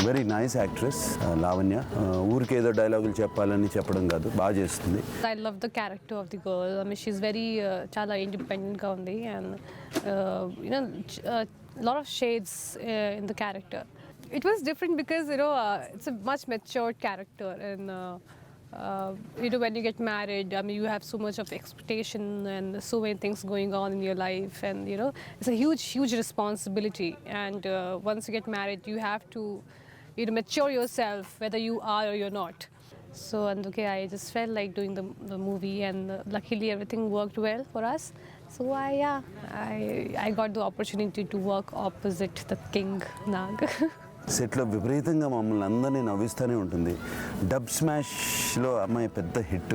Very nice actress Lavanya. ఊరికి ఏదో డైలాగులు చెప్పాలని చెప్పడం కాదు, బాగా చేస్తుంది. I love the character of the girl. I mean, she's very chala independent ga undi, and a lot of shades in the character. It was different because it's a much matured character, and when you get married, I mean, you have so much of expectation and so many things going on in your life, and it's a huge responsibility. And once you get married, you have to mature yourself, whether you are or you're not. So Anduke, I just felt like doing the movie, and luckily everything worked well for us. So I got the opportunity to work opposite the King Nag. సెట్లో విపరీతంగా మమ్మల్ని అందరినీ నవ్విస్తూనే ఉంటుంది. Dub స్మాష్లో అమ్మాయి పెద్ద hit.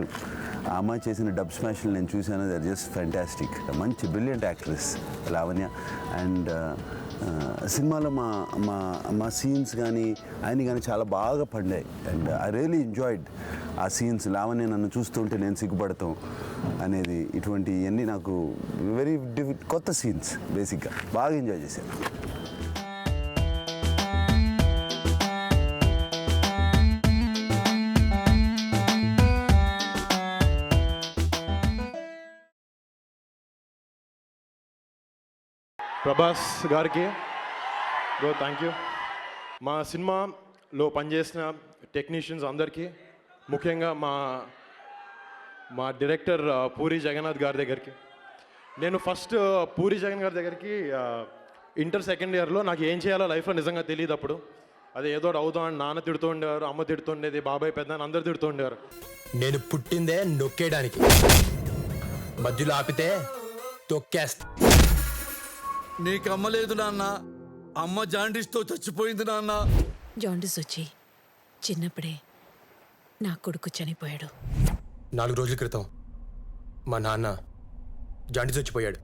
ఆ అమ్మాయి చేసిన డబ్ స్మాష్లు నేను చూశాను. They are just fantastic. మంచి బ్రిలియంట్ యాక్ట్రెస్ లావణ్య. అండ్ సినిమాలో మా సీన్స్ కానీ ఆయన కానీ చాలా బాగా పండాయి. అండ్ ఐ రియలీ ఎంజాయిడ్ ఆ సీన్స్. లావణ్య నన్ను చూస్తుంటే నేను సిగ్గుపడతాం అనేది, ఇటువంటివన్నీ నాకు వెరీ కొత్త సీన్స్. బేసిక్గా బాగా ఎంజాయ్ చేశాను. ప్రభాస్ గారికి థ్యాంక్ యూ. మా సినిమాలో పనిచేసిన టెక్నీషియన్స్ అందరికీ, ముఖ్యంగా మా డైరెక్టర్ పూరి జగన్నాథ్ గారి దగ్గరికి. నేను ఫస్ట్ పూరి జగన్ గారి దగ్గరికి ఇంటర్ సెకండ్ ఇయర్లో నాకు ఏం చేయాలో లైఫ్లో నిజంగా తెలియదు. అప్పుడు అదే ఏదో అవుతాం అని నాన్న తిడుతూ ఉండేవారు, అమ్మ తిడుతుండేది, బాబాయ్ పెద్ద అందరు తిడుతూ ఉండేవారు. నేను పుట్టిందే నొక్కేయడానికి, మధ్యలో ఆపితే తొక్కేస్తా. నీకు అమ్మ లేదు నాన్న, అమ్మ జాండీస్తో చచ్చిపోయింది నాన్న. జాండీస్ వచ్చి చిన్నప్పుడే నా కొడుకు చనిపోయాడు. 4 రోజుల క్రితం మా నాన్న జాండీస్ వచ్చిపోయాడు.